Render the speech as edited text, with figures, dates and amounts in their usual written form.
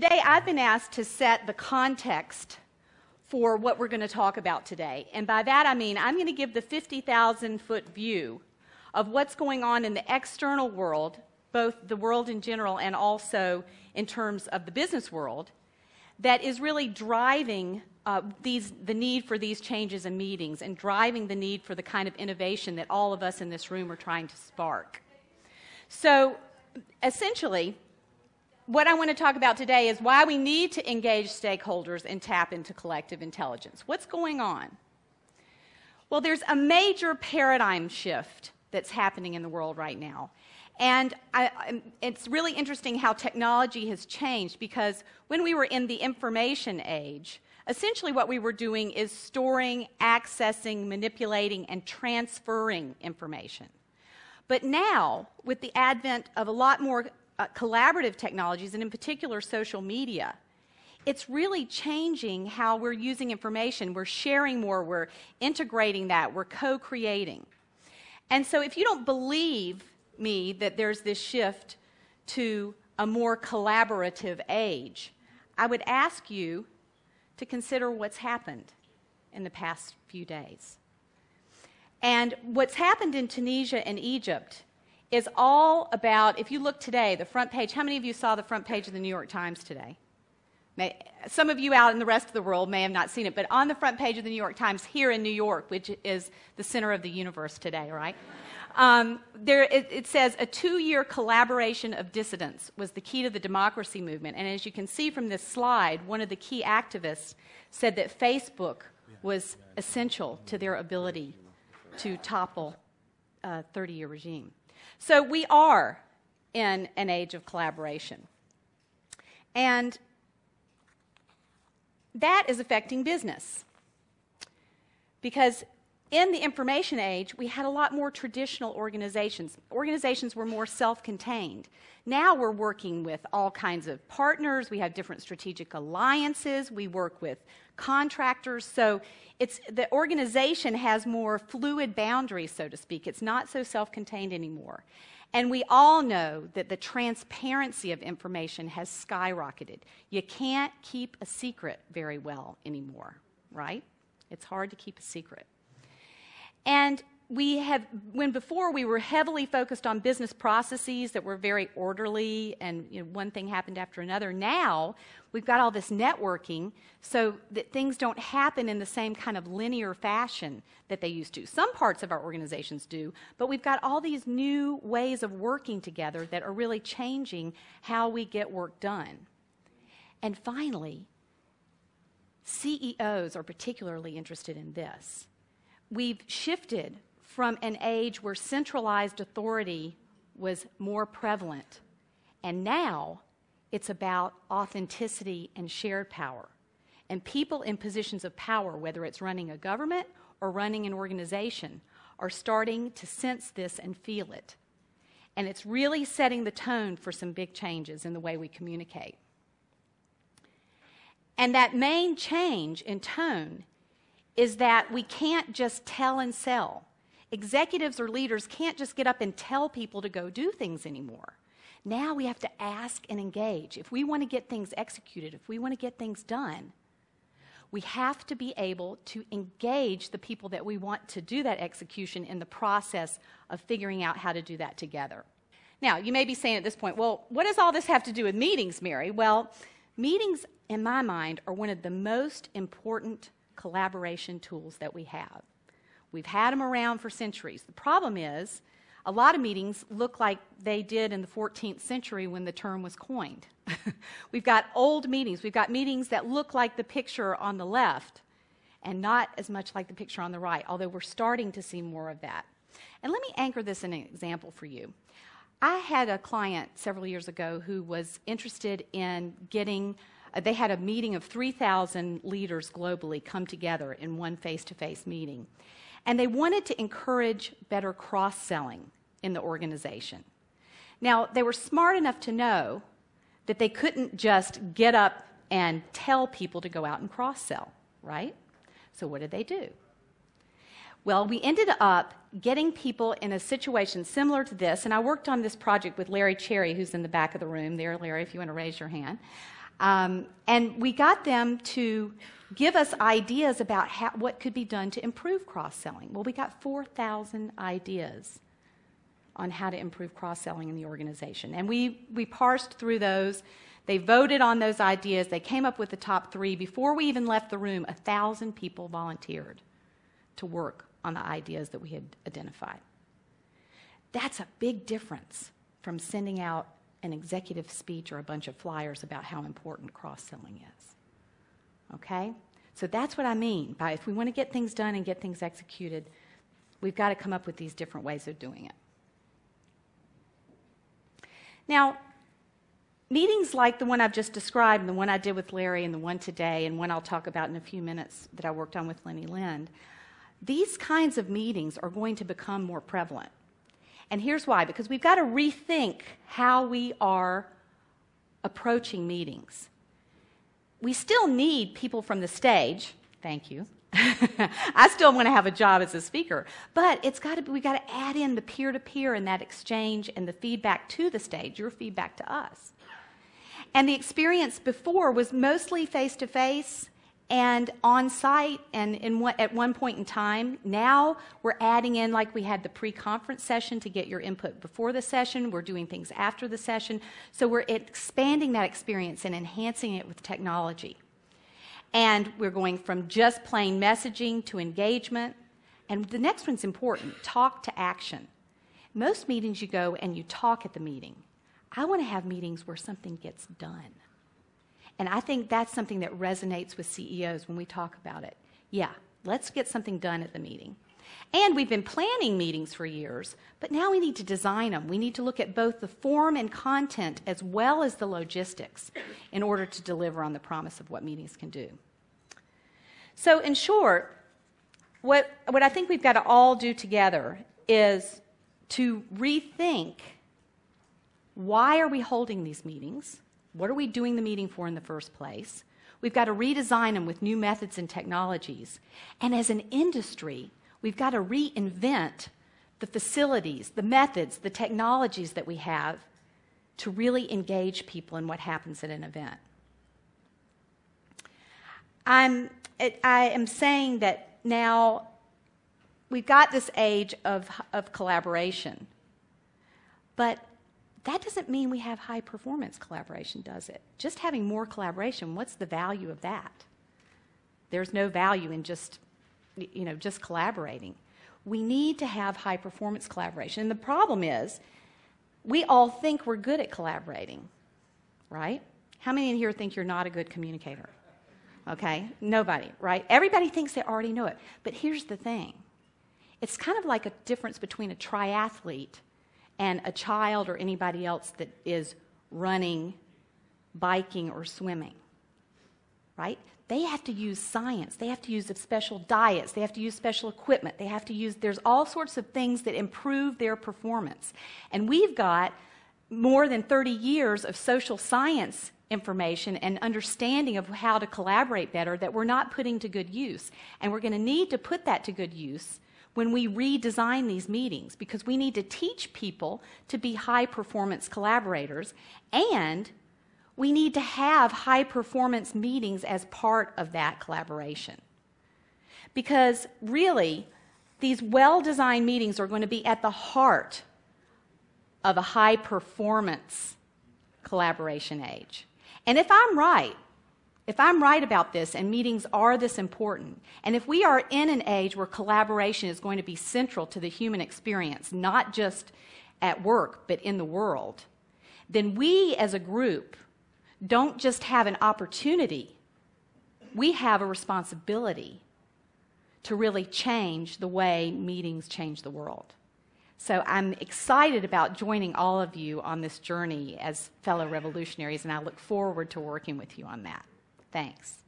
today I've been asked to set the context for what we're going to talk about today. And by that I mean I'm going to give the 50,000-foot view of what's going on in the external world, both the world in general and also in terms of the business world, that is really driving the need for these changes in meetings and driving the need for the kind of innovation that all of us in this room are trying to spark. So essentially, what I want to talk about today is why we need to engage stakeholders and tap into collective intelligence. What's going on? Well, there's a major paradigm shift that's happening in the world right now. And it's really interesting how technology has changed, because when we were in the information age, essentially what we were doing is storing, accessing, manipulating, and transferring information. But now, with the advent of a lot more collaborative technologies, and in particular social media, it's really changing how we're using information. We're sharing more, we're integrating that, we're co-creating. And so if you don't believe me that there's this shift to a more collaborative age, I would ask you to consider what's happened in the past few days. And what's happened in Tunisia and Egypt is all about, if you look today, the front page, how many of you saw the front page of the New York Times today? Some of you out in the rest of the world may have not seen it, but on the front page of the New York Times here in New York, which is the center of the universe today, right? It says, a 2-year collaboration of dissidents was the key to the democracy movement. And as you can see from this slide, one of the key activists said that Facebook was essential to their ability to topple a 30-year regime. So we are in an age of collaboration. And that is affecting business. Because in the information age, we had a lot more traditional organizations. Organizations were more self-contained. Now we're working with all kinds of partners. We have different strategic alliances. We work with contractors. So the organization has more fluid boundaries, so to speak. It's not so self-contained anymore. And we all know that the transparency of information has skyrocketed. You can't keep a secret very well anymore, right? It's hard to keep a secret. And when before we were heavily focused on business processes that were very orderly and one thing happened after another, now we've got all this networking so that things don't happen in the same kind of linear fashion that they used to. Some parts of our organizations do, but we've got all these new ways of working together that are really changing how we get work done. And finally, CEOs are particularly interested in this. We've shifted from an age where centralized authority was more prevalent, and now it's about authenticity and shared power. And people in positions of power, whether it's running a government or running an organization, are starting to sense this and feel it. And it's really setting the tone for some big changes in the way we communicate. And that main change in tone is that we can't just tell and sell. Executives or leaders can't just get up and tell people to go do things anymore. Now we have to ask and engage. If we want to get things executed, if we want to get things done, we have to be able to engage the people that we want to do that execution in the process of figuring out how to do that together. Now, you may be saying at this point, well, what does all this have to do with meetings, Mary? Well, meetings, in my mind, are one of the most important collaboration tools that we have. We've had them around for centuries. The problem is, a lot of meetings look like they did in the 14th century when the term was coined. We've got old meetings. We've got meetings that look like the picture on the left and not as much like the picture on the right, although we're starting to see more of that. And let me anchor this in an example for you. I had a client several years ago who was interested in getting they had a meeting of 3,000 leaders globally come together in one face-to-face meeting. And they wanted to encourage better cross-selling in the organization. Now, they were smart enough to know that they couldn't just get up and tell people to go out and cross-sell, right? So what did they do? Well, we ended up getting people in a situation similar to this, and I worked on this project with Larry Cherry, who's in the back of the room. There, Larry, if you want to raise your hand. And we got them to give us ideas about what could be done to improve cross-selling. Well, we got 4,000 ideas on how to improve cross-selling in the organization. And we parsed through those. They voted on those ideas. They came up with the top 3. Before we even left the room, 1,000 people volunteered to work on the ideas that we had identified. That's a big difference from sending out an executive speech or a bunch of flyers about how important cross-selling is. Okay? So that's what I mean by if we want to get things done and get things executed, we've got to come up with these different ways of doing it. Now, meetings like the one I've just described, and the one I did with Larry, and the one today, and one I'll talk about in a few minutes that I worked on with Lenny Lind, these kinds of meetings are going to become more prevalent. And here's why, because we've got to rethink how we are approaching meetings. We still need people from the stage. Thank you. I still want to have a job as a speaker, but we've got to add in the peer-to-peer and that exchange and the feedback to the stage, your feedback to us. And the experience before was mostly face-to-face and on-site and at one point in time. Now we're adding in, like we had the pre-conference session to get your input before the session. We're doing things after the session. So we're expanding that experience and enhancing it with technology. And we're going from just plain messaging to engagement. And the next one's important, talk to action. Most meetings you go and you talk at the meeting. I want to have meetings where something gets done. And I think that's something that resonates with CEOs when we talk about it. Yeah, let's get something done at the meeting. And we've been planning meetings for years, but now we need to design them. We need to look at both the form and content as well as the logistics in order to deliver on the promise of what meetings can do. So in short, what I think we've got to all do together is to rethink, why are we holding these meetings? What are we doing the meeting for in the first place? We've got to redesign them with new methods and technologies. And as an industry, we've got to reinvent the facilities, the methods, the technologies that we have to really engage people in what happens at an event. I am saying that now we've got this age of collaboration, but that doesn't mean we have high-performance collaboration, does it? Just having more collaboration, what's the value of that? There's no value in just collaborating. We need to have high-performance collaboration. And the problem is, we all think we're good at collaborating, right? How many in here think you're not a good communicator? Okay? Nobody, right? Everybody thinks they already know it. But here's the thing. It's kind of like a difference between a triathlete and a child or anybody else that is running, biking, or swimming, right? They have to use science. They have to use special diets. They have to use special equipment. They have to use, there's all sorts of things that improve their performance. And we've got more than 30 years of social science information and understanding of how to collaborate better that we're not putting to good use. And we're going to need to put that to good use when we redesign these meetings, because we need to teach people to be high-performance collaborators, and we need to have high-performance meetings as part of that collaboration. Because really, these well-designed meetings are going to be at the heart of a high-performance collaboration age. And if I'm right about this and meetings are this important, and if we are in an age where collaboration is going to be central to the human experience, not just at work, but in the world, then we as a group don't just have an opportunity, we have a responsibility to really change the way meetings change the world. So I'm excited about joining all of you on this journey as fellow revolutionaries, and I look forward to working with you on that. Thanks.